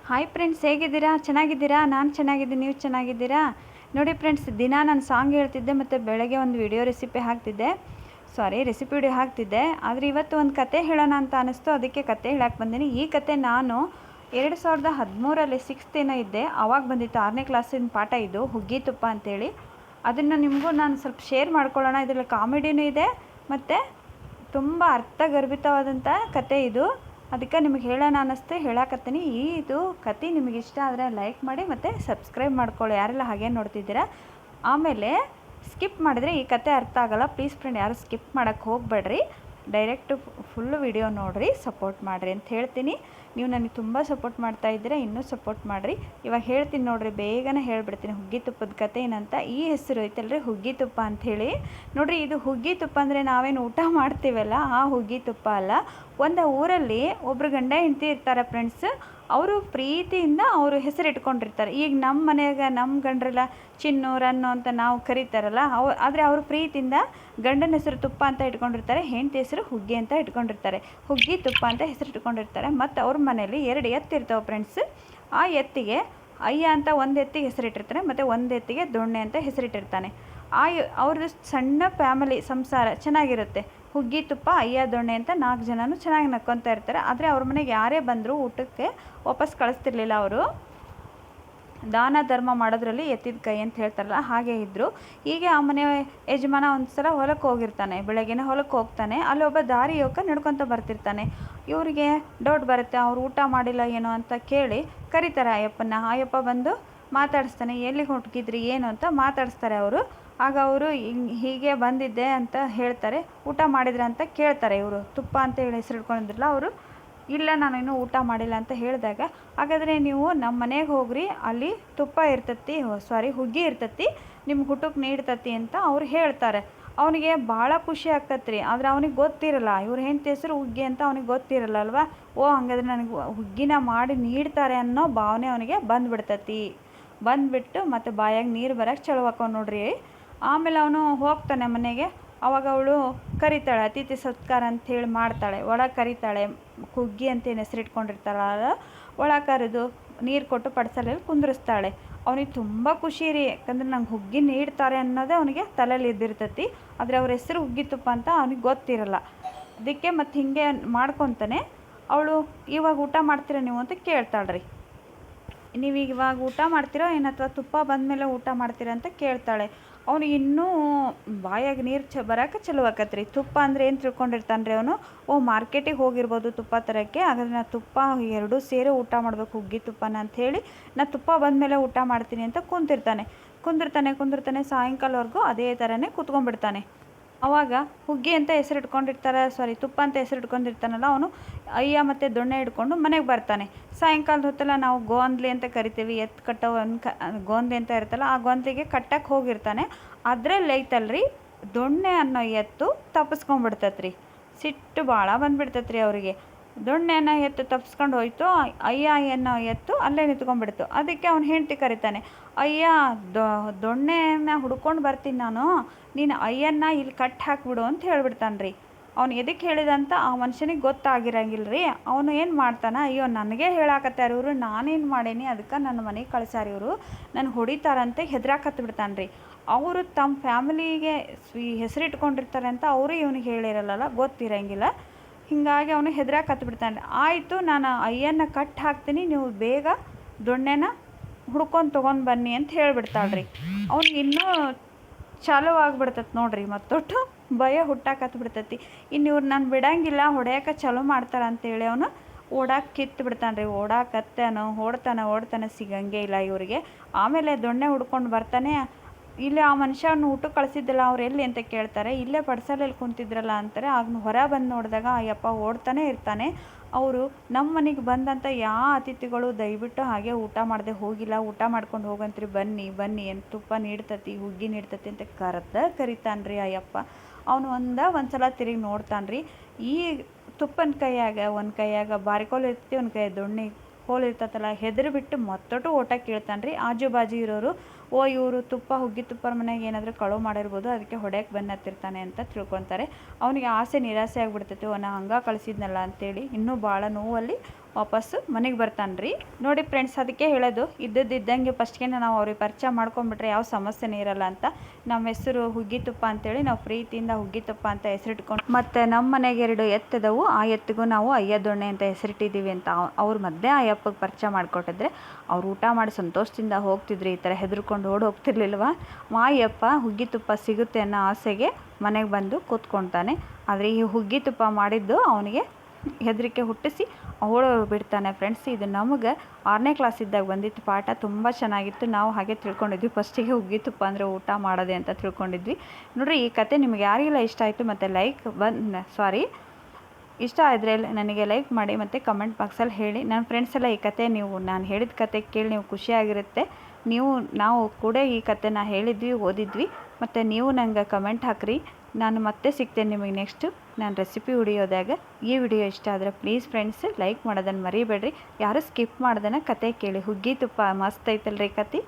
Hi friends, ಹೇಗಿದ್ದೀರಾ? ಚೆನ್ನಾಗಿದ್ದೀರಾ? ನಾನು ಚೆನ್ನಾಗಿದ್ದೀನಿ. ನೀವು ಚೆನ್ನಾಗಿದ್ದೀರಾ? ನೋಡಿ ಫ್ರೆಂಡ್ಸ್, ದಿನ ನಾನು ಸಾಂಗ್ ಹೇಳ್ತಿದ್ದೆ ಮತ್ತು ಬೆಳಗ್ಗೆ ಒಂದು ರೆಸಿಪಿ ವಿಡಿಯೋ ಹಾಕ್ತಿದ್ದೆ. ಆದರೆ ಇವತ್ತು ಒಂದು ಕತೆ ಹೇಳೋಣ ಅಂತ ಅನ್ನಿಸ್ತು, ಅದಕ್ಕೆ ಕತೆ ಹೇಳಕ್ಕೆ ಬಂದೀನಿ. ಈ ಕತೆ ನಾನು 2013ರಲ್ಲಿ 6th ಏನೋ ಇದ್ದೆ, ಆವಾಗ ಬಂದಿತ್ತು. 6ನೇ ಕ್ಲಾಸಿನ ಪಾಠ ಇದು, ಹುಗ್ಗಿ ತುಪ್ಪ ಅಂತೇಳಿ. ಅದನ್ನು ನಿಮಗೂ ನಾನು ಸ್ವಲ್ಪ ಶೇರ್ ಮಾಡ್ಕೊಳ್ಳೋಣ. ಇದರಲ್ಲಿ ಕಾಮಿಡಿನೂ ಇದೆ ಮತ್ತು ತುಂಬ ಅರ್ಥಗರ್ಭಿತವಾದಂಥ ಕತೆ ಇದು. ಅದಕ್ಕೆ ನಿಮಗೆ ಹೇಳೋಣ ಅನ್ನಿಸ್ತು, ಹೇಳಕತ್ತೀನಿ. ಇದು ಕತೆ ನಿಮಗೆ ಇಷ್ಟ ಆದರೆ ಲೈಕ್ ಮಾಡಿ ಮತ್ತು ಸಬ್ಸ್ಕ್ರೈಬ್ ಮಾಡ್ಕೊಳ್ಳಿ, ಯಾರೆಲ್ಲ ಹಾಗೆ ನೋಡ್ತಿದ್ದೀರಾ. ಆಮೇಲೆ ಸ್ಕಿಪ್ ಮಾಡಿದರೆ ಈ ಕತೆ ಅರ್ಥ ಆಗೋಲ್ಲ. ಪ್ಲೀಸ್ ಫ್ರೆಂಡ್, ಯಾರು ಸ್ಕಿಪ್ ಮಾಡೋಕ್ಕೆ ಹೋಗಬೇಡ್ರಿ, ಡೈರೆಕ್ಟು ಫುಲ್ಲು ವಿಡಿಯೋ ನೋಡಿರಿ, ಸಪೋರ್ಟ್ ಮಾಡಿರಿ ಅಂತ ಹೇಳ್ತೀನಿ. ನೀವು ನನಗೆ ತುಂಬ ಸಪೋರ್ಟ್ ಮಾಡ್ತಾ ಇದ್ದೀರಾ, ಇನ್ನೂ ಸಪೋರ್ಟ್ ಮಾಡಿರಿ. ಇವಾಗ ಹೇಳ್ತೀನಿ ನೋಡಿರಿ, ಬೇಗನೆ ಹೇಳಿಬಿಡ್ತೀನಿ ಹುಗ್ಗಿ ತುಪ್ಪದ ಕತೆ ಏನಂತ. ಈ ಹೆಸರು ಐತಲ್ರಿ ಹುಗ್ಗಿ ತುಪ್ಪ ಅಂಥೇಳಿ. ನೋಡಿರಿ, ಇದು ಹುಗ್ಗಿ ತುಪ್ಪ ಅಂದರೆ ನಾವೇನು ಊಟ ಮಾಡ್ತೀವಲ್ಲ ಆ ಹುಗ್ಗಿ ತುಪ್ಪ ಅಲ್ಲ. ಒಂದು ಊರಲ್ಲಿ ಒಬ್ಬರು ಗಂಡ ಹೆಂಡತಿ ಇರ್ತಾರೆ ಫ್ರೆಂಡ್ಸ್. ಅವರು ಪ್ರೀತಿಯಿಂದ ಅವರು ಹೆಸರು ಇಟ್ಕೊಂಡಿರ್ತಾರೆ. ಈಗ ನಮ್ಮ ಮನೆಯಾಗ ನಮ್ಮ ಗಂಡ್ರೆಲ್ಲ ಚಿನ್ನು ರನ್ನು ಅಂತ ನಾವು ಕರೀತಾರಲ್ಲ, ಆದರೆ ಅವರು ಪ್ರೀತಿಯಿಂದ ಗಂಡನ ಹೆಸರು ತುಪ್ಪ ಅಂತ ಇಟ್ಕೊಂಡಿರ್ತಾರೆ, ಹೆಂಡತಿ ಹೆಸರು ಹುಗ್ಗಿ ಅಂತ ಇಟ್ಕೊಂಡಿರ್ತಾರೆ. ಹುಗ್ಗಿ ತುಪ್ಪ ಅಂತ ಹೆಸರು ಇಟ್ಕೊಂಡಿರ್ತಾರೆ. ಮತ್ತು ಅವ್ರ ಮನೆಯಲ್ಲಿ 2 ಎತ್ತಿರ್ತಾವೆ ಫ್ರೆಂಡ್ಸ್. ಆ ಎತ್ತಿಗೆ ಅಯ್ಯ ಅಂತ ಒಂದು ಎತ್ತಿಗೆ ಹೆಸರಿಟ್ಟಿರ್ತಾರೆ, ಮತ್ತು ಒಂದು ಎತ್ತಿಗೆ ದೊಣ್ಣೆ ಅಂತ ಹೆಸರಿಟ್ಟಿರ್ತಾನೆ. ಅವ್ರದ್ದು ಸಣ್ಣ ಫ್ಯಾಮಿಲಿ ಸಂಸಾರ ಚೆನ್ನಾಗಿರುತ್ತೆ. ಹುಗ್ಗಿ ತುಪ್ಪ ಅಯ್ಯ ದೊಣ್ಣೆ ಅಂತ 4 ಜನನೂ ಚೆನ್ನಾಗಿ ನಕ್ಕೊತಾ ಇರ್ತಾರೆ. ಆದರೆ ಅವ್ರ ಮನೆಗೆ ಯಾರೇ ಬಂದರೂ ಊಟಕ್ಕೆ ವಾಪಸ್ ಕಳಿಸ್ತಿರ್ಲಿಲ್ಲ. ಅವರು ದಾನ ಧರ್ಮ ಮಾಡೋದ್ರಲ್ಲಿ ಎತ್ತಿದ ಕೈ ಅಂತ ಹೇಳ್ತಾರಲ್ಲ, ಹಾಗೆ ಇದ್ದರು. ಹೀಗೆ ಆ ಮನೆ ಯಜಮಾನ ಒಂದು ಸಲ ಹೊಲಕ್ಕೆ ಹೋಗಿರ್ತಾನೆ. ಬೆಳಗ್ಗೆನೇ ಹೊಲಕ್ಕೆ ಹೋಗ್ತಾನೆ. ಅಲ್ಲಿ ಒಬ್ಬ ದಾರಿ ಯುವಕ ನಡ್ಕೊತ ಬರ್ತಿರ್ತಾನೆ. ಇವರಿಗೆ ಡೌಟ್ ಬರುತ್ತೆ, ಅವ್ರು ಊಟ ಮಾಡಿಲ್ಲ ಏನೋ ಅಂತ ಕೇಳಿ ಕರೀತಾರೆ ಅಯ್ಯಪ್ಪನ. ಅಯ್ಯಪ್ಪ ಬಂದು ಮಾತಾಡಿಸ್ತಾನೆ, ಎಲ್ಲಿಗೆ ಹೊರಟಿದ್ರಿ ಏನು ಅಂತ ಮಾತಾಡಿಸ್ತಾರೆ ಅವರು. ಆಗ ಅವರು ಹೀಗೆ ಬಂದಿದ್ದೆ ಅಂತ ಹೇಳ್ತಾರೆ. ಊಟ ಮಾಡಿದ್ರೆ ಅಂತ ಕೇಳ್ತಾರೆ. ಇವರು ತುಪ್ಪ ಅಂತ ಹೇಳಿ ಹೆಸರು ಇಟ್ಕೊಂಡಿದ್ರಲ್ಲ ಅವರು, ಇಲ್ಲ ನಾನು ಇನ್ನೂ ಊಟ ಮಾಡಿಲ್ಲ ಅಂತ ಹೇಳಿದಾಗ, ಹಾಗಾದರೆ ನೀವು ನಮ್ಮ ಮನೆಗೆ ಹೋಗ್ರಿ, ಅಲ್ಲಿ ತುಪ್ಪ ಇರ್ತತಿ, ಹುಗ್ಗಿ ಇರ್ತತಿ, ನಿಮ್ಗೆ ಊಟಕ್ಕೆ ನೀಡ್ತತಿ ಅಂತ ಅವ್ರು ಹೇಳ್ತಾರೆ. ಅವನಿಗೆ ಭಾಳ ಖುಷಿ ಆಗ್ತತ್ರಿ. ಆದರೆ ಅವನಿಗೆ ಗೊತ್ತಿರಲ್ಲ ಇವ್ರ ಹೆಂಡತಿ ಹೆಸರು ಹುಗ್ಗಿ ಅಂತ, ಅವನಿಗೆ ಗೊತ್ತಿರಲ್ಲ ಅಲ್ವಾ. ಹಂಗಾದ್ರೆ ನನಗೆ ಹುಗ್ಗಿನ ಮಾಡಿ ನೀಡ್ತಾರೆ ಅನ್ನೋ ಭಾವನೆ ಅವನಿಗೆ ಬಂದುಬಿಟ್ಟು ಮತ್ತು ಬಾಯಾಗ ನೀರು ಬರೋಕ್ಕೆ ಚಲೋ ಹಾಕೋ ನೋಡ್ರಿ. ಆಮೇಲೆ ಅವನು ಹೋಗ್ತಾನೆ ಮನೆಗೆ. ಅವಾಗ ಅವಳು ಕರಿತಾಳೆ, ಅತಿಥಿ ಸತ್ಕಾರ ಅಂಥೇಳಿ ಮಾಡ್ತಾಳೆ. ಒಳಗೆ ಕರಿತಾಳೆ, ಹುಗ್ಗಿ ಅಂತೇನು ಹೆಸರಿಟ್ಕೊಂಡಿರ್ತಾಳಲ್ಲ, ಒಳಗೆ ಕರೆದು ನೀರು ಕೊಟ್ಟು ಪಡ್ಸಲಲ್ಲಿ ಕುಂದ್ರಿಸ್ತಾಳೆ. ಅವನಿಗೆ ತುಂಬ ಖುಷಿ ರೀ, ಯಾಕಂದ್ರೆ ನಂಗೆ ಹುಗ್ಗಿ ನೀಡ್ತಾರೆ ಅನ್ನೋದೇ ಅವನಿಗೆ ತಲೆಯಲ್ಲಿ ಇದ್ದಿರ್ತತಿ. ಆದರೆ ಅವ್ರ ಹೆಸರು ಹುಗ್ಗಿ ತುಪ್ಪ ಅಂತ ಅವನಿಗೆ ಗೊತ್ತಿರಲ್ಲ. ಅದಕ್ಕೆ ಮತ್ತು ಹೀಗೆ ಮಾಡ್ಕೊತಾನೆ. ಅವಳು, ಇವಾಗ ಊಟ ಮಾಡ್ತೀರಾ ನೀವು ಅಂತ ಕೇಳ್ತಾಳ್ರಿ. ನೀವೀಗ ಇವಾಗ ಊಟ ಮಾಡ್ತೀರೋ ಏನು, ಅಥವಾ ತುಪ್ಪ ಬಂದಮೇಲೆ ಊಟ ಮಾಡ್ತೀರಾ ಅಂತ ಕೇಳ್ತಾಳೆ. ಅವನಿಗೆ ಇನ್ನೂ ಬಾಯಾಗ ನೀರು ಬರೋಕೆ ಚಲೋ ಆಕತ್ರಿ. ತುಪ್ಪ ಅಂದರೆ ಏನು ತಿಳ್ಕೊಂಡಿರ್ತಾನೆ ರೀ ಅವನು, ಮಾರ್ಕೆಟಿಗೆ ಹೋಗಿರ್ಬೋದು ತುಪ್ಪ ತರೋಕ್ಕೆ. ಹಾಗಾದ್ರೆ ನಾ ತುಪ್ಪ 2 ಸೇರಿ ಊಟ ಮಾಡಬೇಕು ಹುಗ್ಗಿ ತುಪ್ಪನ ಅಂಥೇಳಿ, ನಾ ತುಪ್ಪ ಬಂದಮೇಲೆ ಊಟ ಮಾಡ್ತೀನಿ ಅಂತ ಕುಂದಿರ್ತಾನೆ. ಸಾಯಂಕಾಲವರೆಗೂ ಅದೇ ಥರನೇ ಕೂತ್ಕೊಂಡ್ಬಿಡ್ತಾನೆ. ಆವಾಗ ಹುಗ್ಗಿ ಅಂತ ಹೆಸರು ಇಟ್ಕೊಂಡಿರ್ತಾರೆ, ತುಪ್ಪ ಅಂತ ಹೆಸರು ಇಟ್ಕೊಂಡಿರ್ತಾನಲ್ಲ ಅವನು, ಅಯ್ಯ ಮತ್ತು ದೊಣ್ಣೆ ಹಿಡ್ಕೊಂಡು ಮನೆಗೆ ಬರ್ತಾನೆ. ಸಾಯಂಕಾಲದ ಹೊತ್ತೆಲ್ಲ ನಾವು ಗೋಂದ್ಲಿ ಅಂತ ಕರಿತೀವಿ, ಎತ್ತು ಕಟ್ಟೋ ಗೋಂದ್ಲಿ ಅಂತ ಇರುತ್ತಲ್ಲ, ಆ ಗೋಂದ್ಲಿಗೆ ಕಟ್ಟಕ್ಕೆ ಹೋಗಿರ್ತಾನೆ. ಅದರಲ್ಲಿ ಐತಲ್ರಿ ದೊಣ್ಣೆ ಅನ್ನೋ ಎತ್ತು ತಪ್ಪಿಸ್ಕೊಂಡ್ಬಿಡ್ತತ್ರಿ. ಸಿಟ್ಟು ಭಾಳ ಬಂದುಬಿಡ್ತತ್ರಿ ಅವರಿಗೆ. ದೊಣ್ಣೆನ ಎತ್ತು ತಪ್ಪಿಸ್ಕೊಂಡು ಹೋಯ್ತು, ಅಯ್ಯ ಅನ್ನೋ ಎತ್ತು ಅಲ್ಲೇ ನಿಂತ್ಕೊಂಡ್ಬಿಡ್ತು. ಅದಕ್ಕೆ ಅವ್ನು ಹೆಂಡತಿ ಕರಿತಾನೆ, ಅಯ್ಯ ದೊಣ್ಣೆನ ಹುಡ್ಕೊಂಡು ಬರ್ತೀನಿ ನಾನು, ನೀನು ಅಯ್ಯನ್ನ ಇಲ್ಲಿ ಕಟ್ಟಿ ಹಾಕ್ಬಿಡು ಅಂತ ಹೇಳ್ಬಿಡ್ತಾನೆ ರೀ. ಅವ್ನು ಎದಕ್ಕೆ ಹೇಳಿದಂತ ಆ ಮನುಷ್ಯನಿಗೆ ಗೊತ್ತಾಗಿರಂಗಿಲ್ಲ ರೀ. ಅವನು ಏನು ಮಾಡ್ತಾನೆ, ಅಯ್ಯೋ ನನಗೆ ಹೇಳಾಕತ್ತಾರೆ ಇವರು, ನಾನೇನು ಮಾಡೀನಿ, ಅದಕ್ಕೆ ನನ್ನ ಮನೆಗೆ ಕಳ್ಸಾರ ಇವರು, ನನಗೆ ಹೊಡಿತಾರಂತೆ ಹೆದರಾಕತ್ಬಿಡ್ತಾನೆ ರೀ. ಅವರು ತಮ್ಮ ಫ್ಯಾಮಿಲಿಗೆ ಹೆಸರಿಟ್ಕೊಂಡಿರ್ತಾರೆ ಅಂತ ಅವರು ಇವನಿಗೆ ಹೇಳಿರಲ್ಲ, ಗೊತ್ತಿರಂಗಿಲ್ಲ. ಹೀಗಾಗಿ ಅವನು ಹೆದರಾಕತ್ಬಿಡ್ತಾನೆ. ಆಯಿತು, ನಾನು ಅಯ್ಯನ್ನ ಕಟ್ಟಿ ಹಾಕ್ತೀನಿ, ನೀವು ಬೇಗ ದೊಣ್ಣೆನ ಹುಡ್ಕೊಂಡು ತೊಗೊಂಡು ಬನ್ನಿ ಅಂತ ಹೇಳಿಬಿಡ್ತಾಳ್ರಿ. ಅವ್ನಿಗೆ ಇನ್ನೂ ಚಾಲು ಆಗಿಬಿಡ್ತೈತೆ ನೋಡ್ರಿ, ಮತ್ತೊಟ್ಟು ಭಯ ಹುಟ್ಟಾಕತ್ಬಿಡ್ತೈತಿ. ಇನ್ನು ಇವ್ರು ನಾನು ಬಿಡಂಗಿಲ್ಲ, ಹೊಡೆಯೋಕೆ ಚಾಲು ಮಾಡ್ತಾರೆ ಅಂತೇಳಿ ಅವನು ಓಡಾಕೆ ಕಿತ್ತು ಬಿಡ್ತಾನೆ ರೀ. ಓಡಾಕತ್ತಾನೋ ಓಡ್ತಾನೆ, ಸಿಗಂಗೆ ಇಲ್ಲ ಇವರಿಗೆ. ಆಮೇಲೆ ದೊಣ್ಣೆ ಹುಡ್ಕೊಂಡು ಬರ್ತಾನೆ. ಇಲ್ಲೇ ಆ ಮನುಷ್ಯನ ಊಟಕ್ಕೆ ಕಳಿಸಿದ್ದಲ್ಲ, ಅವ್ರು ಎಲ್ಲಿ ಅಂತ ಕೇಳ್ತಾರೆ. ಇಲ್ಲೇ ಪಡ್ಸಲಲ್ಲಿ ಕುಂತಿದ್ರಲ್ಲ ಅಂತಾರೆ. ಆಗ ಹೊರ ಬಂದು ನೋಡಿದಾಗ ಅಯ್ಯಪ್ಪ ಓಡ್ತಾನೆ ಇರ್ತಾನೆ. ಅವರು ನಮ್ಮ ಮನೆಗೆ ಬಂದಂಥ ಯಾವ ಅತಿಥಿಗಳು ದಯವಿಟ್ಟು ಹಾಗೆ ಊಟ ಮಾಡದೆ ಹೋಗಿಲ್ಲ, ಊಟ ಮಾಡ್ಕೊಂಡು ಹೋಗಂತ್ರಿ, ಬನ್ನಿ ಏನು ತುಪ್ಪ ನೀಡ್ತತಿ, ಹುಗ್ಗಿ ನೀಡ್ತತಿ ಅಂತ ಕರಿತಾನೆ ರೀ ಅಯ್ಯಪ್ಪ. ಅವನು ಒಂದು ಸಲ ತಿರುಗಿ ನೋಡ್ತಾನೆ ರೀ. ಈ ತುಪ್ಪನ ಕೈಯಾಗ ಒಂದು ಕೈಯಾಗ ಬಾರಿಕೋಲು ಇರ್ತೈತಿ, ಒಂದು ಕೈ ದೊಣ್ಣೆ ಕೋಲು ಇರ್ತತಲ್ಲ, ಹೆದರು ಬಿಟ್ಟು ಮತ್ತೊಟ್ಟು ಓಟ ಕೇಳ್ತಾನೆ ರೀ. ಆಜು ಬಾಜು ಇರೋರು, ಇವರು ಹುಗ್ಗಿ ತುಪ್ಪರ ಮನೆಗೆ ಏನಾದರೂ ಕಳುವು ಮಾಡಿರ್ಬೋದು, ಅದಕ್ಕೆ ಹೊಡೆಯಕ್ಕೆ ಬಂದು ಅಂತ ತಿಳ್ಕೊತಾರೆ. ಅವನಿಗೆ ಆಸೆ ನಿರಾಸೆ ಆಗಿಬಿಡ್ತೈತಿ, ನಾ ಹಂಗೆ ಕಳಿಸಿದ್ನಲ್ಲ ಅಂತೇಳಿ ಇನ್ನೂ ಭಾಳ ನೋವಲ್ಲಿ ವಾಪಸ್ಸು ಮನೆಗೆ ಬರ್ತಾನೆ ರೀ. ನೋಡಿ ಫ್ರೆಂಡ್ಸ್, ಅದಕ್ಕೆ ಹೇಳೋದು ಇದ್ದಂಗೆ ಫಸ್ಟ್ಗೆ ನಾವು ಅವ್ರಿಗೆ ಪರಿಚಯ ಮಾಡ್ಕೊಂಡ್ಬಿಟ್ರೆ ಯಾವ ಸಮಸ್ಯೆನೇ ಇರಲ್ಲ ಅಂತ. ನಮ್ಮ ಹೆಸರು ಹುಗ್ಗಿತುಪ್ಪ ಅಂತೇಳಿ ನಾವು ಪ್ರೀತಿಯಿಂದ ಹುಗ್ಗಿತುಪ್ಪ ಅಂತ ಹೆಸರಿಟ್ಕೊಂಡು, ಮತ್ತು ನಮ್ಮ ಮನೆಗೆ 2 ಎತ್ತದವು, ಆ ಎತ್ತಿಗೂ ನಾವು ಅಯ್ಯ ದೊಣ್ಣೆ ಅಂತ ಹೆಸರಿಟ್ಟಿದ್ದೀವಿ ಅಂತ ಅವ್ರ ಮಧ್ಯೆ ಆ ಅಪ್ಪಗೆ ಪರಿಚಯ ಮಾಡಿಕೊಟ್ಟಿದ್ರೆ ಅವ್ರು ಊಟ ಮಾಡಿ ಸಂತೋಷದಿಂದ ಹೋಗ್ತಿದ್ರಿ. ಈ ಥರ ಹೆದರ್ಕೊಂಡು ಓಡಿ ಹೋಗ್ತಿರ್ಲಿಲ್ವ. ಮಾಯಪ್ಪ ಹುಗ್ಗಿತುಪ್ಪ ಸಿಗುತ್ತೆ ಅನ್ನೋ ಆಸೆಗೆ ಮನೆಗೆ ಬಂದು ಕೂತ್ಕೊಳ್ತಾನೆ. ಆದರೆ ಈ ಹುಗ್ಗಿತುಪ್ಪ ಮಾಡಿದ್ದು ಅವನಿಗೆ ಹೆದರಿಕೆ ಹುಟ್ಟಿಸಿ ಬಿಡ್ತಾನೆ ಫ್ರೆಂಡ್ಸ್. ಇದು ನಮಗೆ 6ನೇ ಕ್ಲಾಸ್ ಇದ್ದಾಗ ಬಂದಿತ್ತು ಪಾಠ. ತುಂಬ ಚೆನ್ನಾಗಿತ್ತು. ನಾವು ಹಾಗೆ ತಿಳ್ಕೊಂಡಿದ್ವಿ, ಫಸ್ಟಿಗೆ ಹುಗ್ಗಿತುಪ್ಪ ಅಂದರೆ ಊಟ ಮಾಡೋದೆ ಅಂತ ತಿಳ್ಕೊಂಡಿದ್ವಿ. ನೋಡಿರಿ, ಈ ಕತೆ ನಿಮಗೆ ಯಾರಿಗೆಲ್ಲ ಇಷ್ಟ ಆಯಿತು ಮತ್ತು ಇಷ್ಟ ಆದರೆ ನನಗೆ ಲೈಕ್ ಮಾಡಿ ಮತ್ತು ಕಮೆಂಟ್ ಬಾಕ್ಸಲ್ಲಿ ಹೇಳಿ. ನನ್ನ ಫ್ರೆಂಡ್ಸ್ ಎಲ್ಲ ಈ ಕತೆ ನಾನು ಹೇಳಿದ ಕತೆ ಕೇಳಿ ನೀವು ಖುಷಿಯಾಗಿರುತ್ತೆ. ನಾವು ಕೂಡ ಈ ಕತೆನ ಹೇಳಿದ್ವಿ, ಓದಿದ್ವಿ. ಮತ್ತು ನೀವು ನನಗೆ ಕಮೆಂಟ್ ಹಾಕಿರಿ. ನಾನು ಮತ್ತೆ ಸಿಗ್ತೇನೆ ನಿಮಗೆ ನೆಕ್ಸ್ಟು ನಾನು ರೆಸಿಪಿ ವಿಡಿಯೋದಾಗ. ಈ ವಿಡಿಯೋ ಇಷ್ಟ ಆದರೆ ಪ್ಲೀಸ್ ಫ್ರೆಂಡ್ಸ್ ಲೈಕ್ ಮಾಡೋದನ್ನು ಮರಿಬೇಡ್ರಿ. ಯಾರು ಸ್ಕಿಪ್ ಮಾಡ್ದನ ಕತೆ ಕೇಳಿ. ಹುಗ್ಗಿತುಪ್ಪ ಮಸ್ತ್ ಐತಲ್ರಿ ಕತೆ.